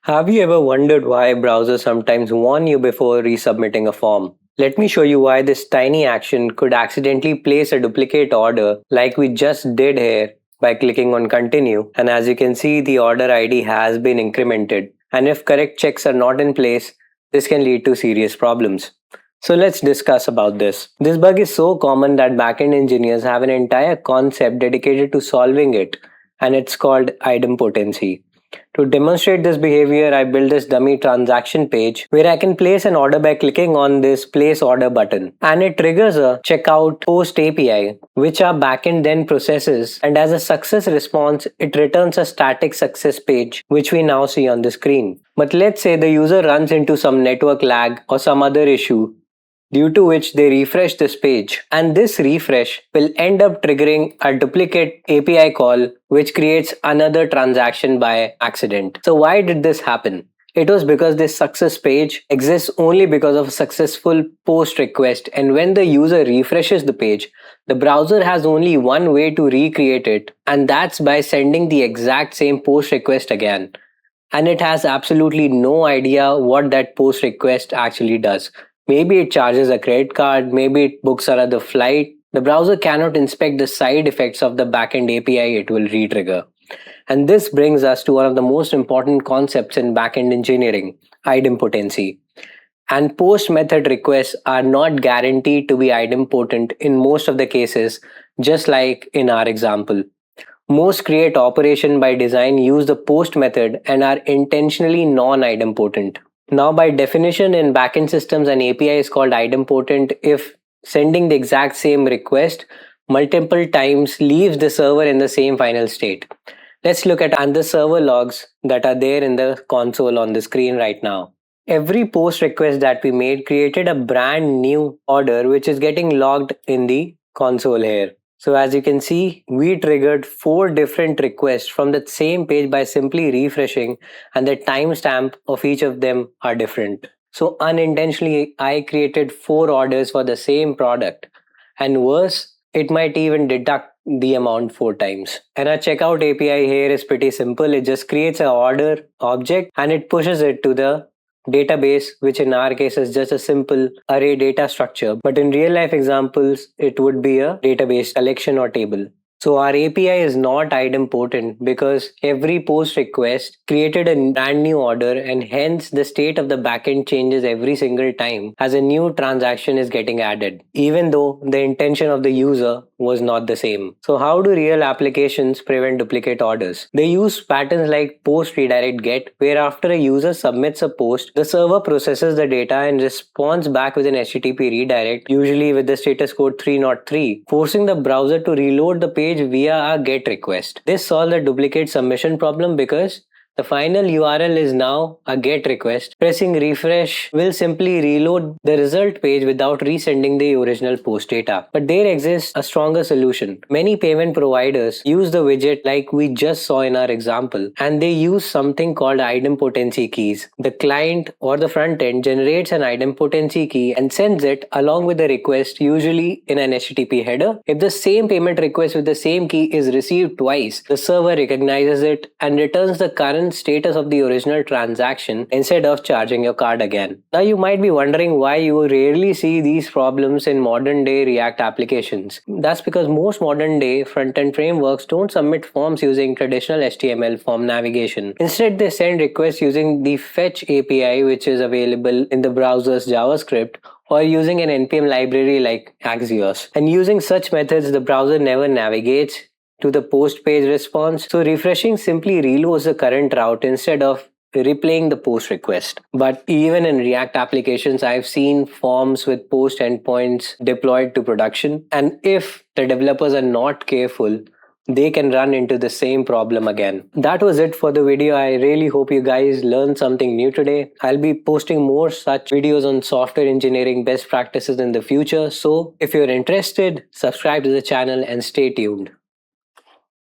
Have you ever wondered why browsers sometimes warn you before resubmitting a form? Let me show you why this tiny action could accidentally place a duplicate order like we just did here by clicking on continue. And as you can see, the order ID has been incremented. And if correct checks are not in place, this can lead to serious problems. So let's discuss about this. This bug is so common that backend engineers have an entire concept dedicated to solving it, and it's called idempotency. To demonstrate this behavior, I built this dummy transaction page where I can place an order by clicking on this place order button. And it triggers a checkout post API, which our backend then processes. And as a success response, it returns a static success page, which we now see on the screen. But let's say the user runs into some network lag or some other issue, due to which they refresh this page. And this refresh will end up triggering a duplicate API call, which creates another transaction by accident. So why did this happen? It was because this success page exists only because of a successful post request, and when the user refreshes the page, the browser has only one way to recreate it, and that's by sending the exact same post request again. And it has absolutely no idea what that post request actually does. Maybe it charges a credit card, maybe it books another flight. The browser cannot inspect the side effects of the backend API it will retrigger. And this brings us to one of the most important concepts in backend engineering, idempotency. And post method requests are not guaranteed to be idempotent in most of the cases, just like in our example. Most create operation by design use the post method and are intentionally non-idempotent. Now, by definition in backend systems, an API is called idempotent if sending the exact same request multiple times leaves the server in the same final state. Let's look at the server logs that are there in the console on the screen right now. Every post request that we made created a brand new order which is getting logged in the console here. So as you can see, we triggered 4 different requests from the same page by simply refreshing, and the timestamp of each of them are different. So unintentionally, I created 4 orders for the same product. And worse, it might even deduct the amount 4 times. And our checkout API here is pretty simple. It just creates an order object and it pushes it to the database, which in our case is just a simple array data structure. But in real life examples, it would be a database collection or table. So our API is not idempotent because every post request created a brand new order, and hence the state of the backend changes every single time as a new transaction is getting added, even though the intention of the user was not the same. So how do real applications prevent duplicate orders? They use patterns like post redirect get, where after a user submits a post, the server processes the data and responds back with an HTTP redirect, usually with the status code 303, forcing the browser to reload the page via a GET request. This solves the duplicate submission problem because the final URL is now a GET request. Pressing refresh will simply reload the result page without resending the original post data. But there exists a stronger solution. Many payment providers use the widget like we just saw in our example, and they use something called idempotency keys. The client or the front end generates an idempotency key and sends it along with the request, usually in an HTTP header. If the same payment request with the same key is received twice, the server recognizes it and returns the current status of the original transaction instead of charging your card again. Now you might be wondering why you rarely see these problems in modern day React applications. That's because most modern day front-end frameworks don't submit forms using traditional HTML form navigation. Instead, they send requests using the fetch API, which is available in the browser's JavaScript, or using an NPM library like Axios. And using such methods, the browser never navigates to the post page response. So refreshing simply reloads the current route instead of replaying the post request. But even in React applications, I've seen forms with post endpoints deployed to production. And if the developers are not careful, they can run into the same problem again. That was it for the video. I really hope you guys learned something new today. I'll be posting more such videos on software engineering best practices in the future. So if you're interested, subscribe to the channel and stay tuned.